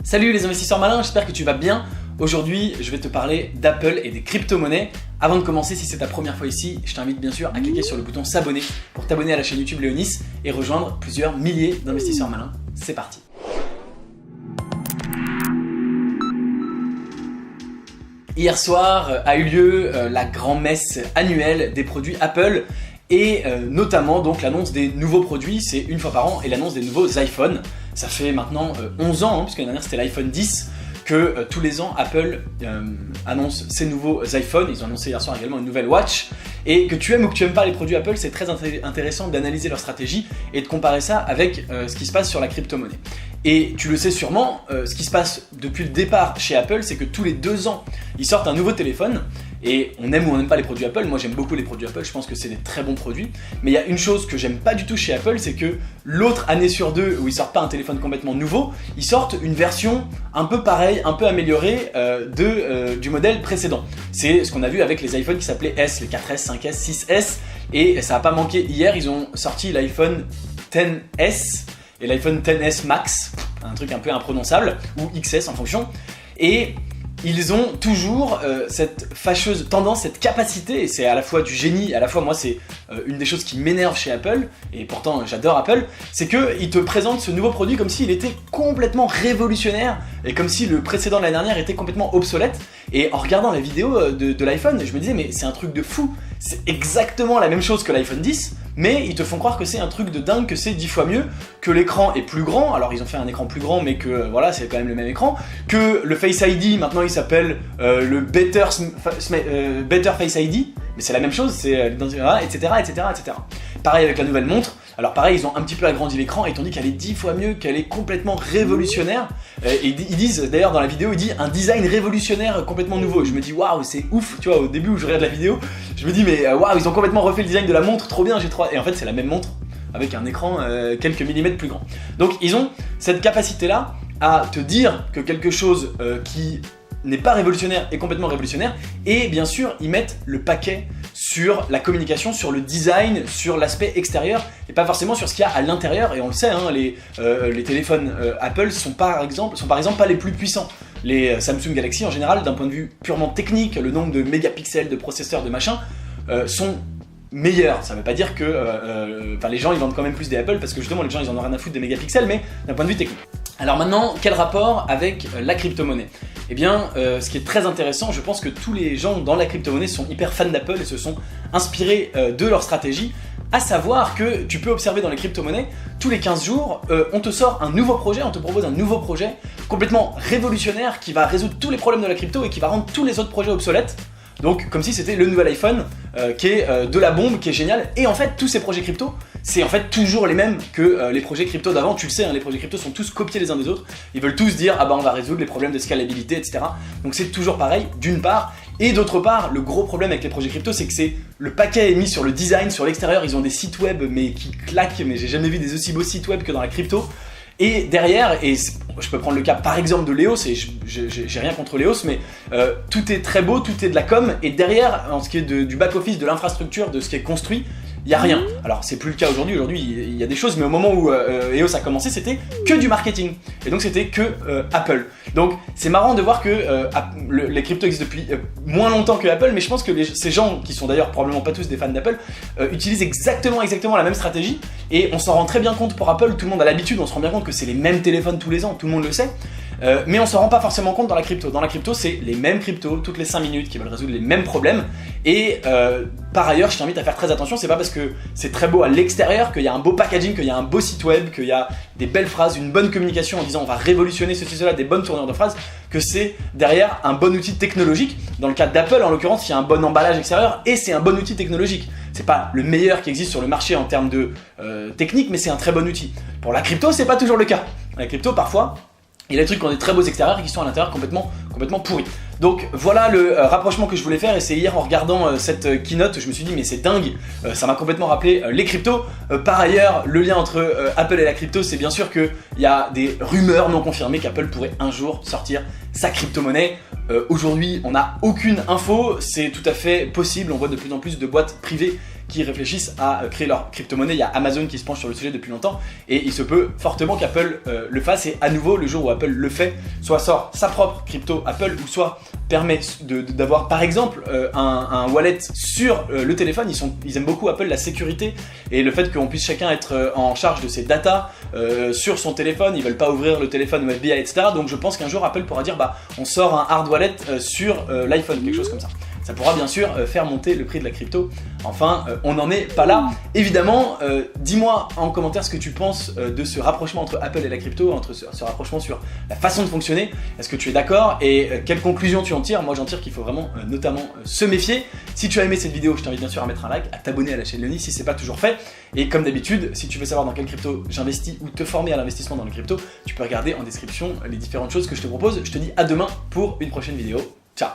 Salut les investisseurs malins, j'espère que tu vas bien. Aujourd'hui, je vais te parler d'Apple et des crypto-monnaies. Avant de commencer, si c'est ta première fois ici, je t'invite bien sûr à cliquer sur le bouton s'abonner pour t'abonner à la chaîne YouTube Léonis et rejoindre plusieurs milliers d'investisseurs malins. C'est parti. Hier soir a eu lieu la grand-messe annuelle des produits Apple et notamment donc l'annonce des nouveaux produits, c'est une fois par an, et l'annonce des nouveaux iPhones. Ça fait maintenant 11 ans, puisque l'année dernière c'était l'iPhone 10, que tous les ans Apple annonce ses nouveaux iPhones. Ils ont annoncé hier soir également une nouvelle Watch. Et que tu aimes ou que tu aimes pas les produits Apple, c'est très intéressant d'analyser leur stratégie et de comparer ça avec ce qui se passe sur la crypto-monnaie. Et tu le sais sûrement, ce qui se passe depuis le départ chez Apple, c'est que tous les 2 ans, ils sortent un nouveau téléphone. Et on aime ou on n'aime pas les produits Apple. Moi j'aime beaucoup les produits Apple, je pense que c'est des très bons produits. Mais il y a une chose que j'aime pas du tout chez Apple, c'est que l'autre année sur deux où ils sortent pas un téléphone complètement nouveau, ils sortent une version un peu pareille, un peu améliorée du modèle précédent. C'est ce qu'on a vu avec les iPhones qui s'appelaient S, les 4S, 5S, 6S. Et ça n'a pas manqué hier, ils ont sorti l'iPhone XS et l'iPhone XS Max, un truc un peu imprononçable, ou XS en fonction. Et ils ont toujours cette fâcheuse tendance, cette capacité, et c'est à la fois du génie, à la fois moi c'est une des choses qui m'énerve chez Apple, et pourtant j'adore Apple, c'est qu'ils te présentent ce nouveau produit comme s'il était complètement révolutionnaire, et comme si le précédent de l'année dernière était complètement obsolète. Et en regardant la vidéo de l'iPhone, je me disais mais c'est un truc de fou, c'est exactement la même chose que l'iPhone 10, mais ils te font croire que c'est un truc de dingue, que c'est 10 fois mieux, que l'écran est plus grand, alors ils ont fait un écran plus grand mais que voilà c'est quand même le même écran, que le Face ID maintenant il s'appelle le Better Face ID, mais c'est la même chose, c'est etc. Pareil avec la nouvelle montre, alors pareil ils ont un petit peu agrandi l'écran et ils t'ont dit qu'elle est 10 fois mieux, qu'elle est complètement révolutionnaire, et ils disent d'ailleurs dans la vidéo, il dit un design révolutionnaire complètement nouveau, et je me dis waouh c'est ouf, tu vois au début où je regarde la vidéo, je me dis mais waouh ils ont complètement refait le design de la montre, trop bien, et en fait c'est la même montre avec un écran quelques millimètres plus grand. Donc ils ont cette capacité là à te dire que quelque chose qui n'est pas révolutionnaire est complètement révolutionnaire, et bien sûr ils mettent le paquet sur la communication, sur le design, sur l'aspect extérieur et pas forcément sur ce qu'il y a à l'intérieur. Et on le sait, hein, les téléphones Apple sont par exemple pas les plus puissants. Les Samsung Galaxy en général, d'un point de vue purement technique, le nombre de mégapixels, de processeurs, de machin, sont meilleurs. Ça veut pas dire que les gens ils vendent quand même plus des Apple parce que justement les gens ils en ont rien à foutre des mégapixels, mais d'un point de vue technique. Alors maintenant, quel rapport avec la crypto-monnaie ? Eh bien, ce qui est très intéressant, je pense que tous les gens dans la crypto-monnaie sont hyper fans d'Apple et se sont inspirés de leur stratégie, à savoir que tu peux observer dans les crypto-monnaies, tous les 15 jours, on te sort un nouveau projet, on te propose un nouveau projet complètement révolutionnaire qui va résoudre tous les problèmes de la crypto et qui va rendre tous les autres projets obsolètes. Donc comme si c'était le nouvel iPhone qui est de la bombe, qui est génial. Et en fait tous ces projets crypto, c'est en fait toujours les mêmes que les projets crypto d'avant. Tu le sais, hein, les projets crypto sont tous copiés les uns des autres. Ils veulent tous dire ah bah on va résoudre les problèmes de scalabilité, etc. Donc c'est toujours pareil d'une part. Et d'autre part, le gros problème avec les projets crypto, c'est que le paquet est mis sur le design, sur l'extérieur. Ils ont des sites web mais qui claquent, mais j'ai jamais vu des aussi beaux sites web que dans la crypto. Et derrière, et je peux prendre le cas par exemple de Léos, et j'ai rien contre Léos, mais tout est très beau, tout est de la com, et derrière, en ce qui est du back-office, de l'infrastructure, de ce qui est construit, il n'y a rien. Alors c'est plus le cas aujourd'hui, il y a des choses, mais au moment où EOS a commencé, c'était que du marketing, et donc c'était que Apple. Donc c'est marrant de voir que les cryptos existent depuis moins longtemps que Apple, mais je pense que ces gens, qui sont d'ailleurs probablement pas tous des fans d'Apple, utilisent exactement la même stratégie, et on s'en rend très bien compte pour Apple, tout le monde a l'habitude, on se rend bien compte que c'est les mêmes téléphones tous les ans, tout le monde le sait, mais on s'en rend pas forcément compte dans la crypto. Dans la crypto, c'est les mêmes cryptos toutes les 5 minutes qui veulent résoudre les mêmes problèmes, et par ailleurs, je t'invite à faire très attention, c'est pas parce que c'est très beau à l'extérieur, qu'il y a un beau packaging, qu'il y a un beau site web, qu'il y a des belles phrases, une bonne communication en disant on va révolutionner ceci, cela, des bonnes tournures de phrases, que c'est derrière un bon outil technologique. Dans le cas d'Apple, en l'occurrence, il y a un bon emballage extérieur et c'est un bon outil technologique. C'est pas le meilleur qui existe sur le marché en termes de technique, mais c'est un très bon outil. Pour la crypto, c'est pas toujours le cas. La crypto, parfois, il y a des trucs qui ont des très beaux extérieurs et qui sont à l'intérieur complètement pourris. Donc voilà le rapprochement que je voulais faire, et c'est hier en regardant cette keynote, je me suis dit mais c'est dingue, ça m'a complètement rappelé les cryptos. Par ailleurs, le lien entre Apple et la crypto, c'est bien sûr qu'il y a des rumeurs non confirmées qu'Apple pourrait un jour sortir sa crypto-monnaie. Aujourd'hui, on n'a aucune info, c'est tout à fait possible, on voit de plus en plus de boîtes privées qui réfléchissent à créer leur crypto-monnaie. Il y a Amazon qui se penche sur le sujet depuis longtemps et il se peut fortement qu'Apple le fasse, et à nouveau le jour où Apple le fait, soit sort sa propre crypto Apple, ou soit permet d'avoir par exemple un wallet sur le téléphone. Ils aiment beaucoup Apple la sécurité et le fait qu'on puisse chacun être en charge de ses datas sur son téléphone. Ils veulent pas ouvrir le téléphone au FBI, etc. Donc je pense qu'un jour Apple pourra dire bah on sort un hard wallet sur l'iPhone, quelque chose comme ça. Ça pourra bien sûr faire monter le prix de la crypto. Enfin, on n'en est pas là. Évidemment, dis-moi en commentaire ce que tu penses de ce rapprochement entre Apple et la crypto, entre ce rapprochement sur la façon de fonctionner. Est-ce que tu es d'accord et quelles conclusions tu en tires? Moi j'en tire qu'il faut vraiment notamment se méfier. Si tu as aimé cette vidéo, je t'invite bien sûr à mettre un like, à t'abonner à la chaîne Leoni si ce n'est pas toujours fait. Et comme d'habitude, si tu veux savoir dans quelle crypto j'investis ou te former à l'investissement dans les cryptos, tu peux regarder en description les différentes choses que je te propose. Je te dis à demain pour une prochaine vidéo. Ciao!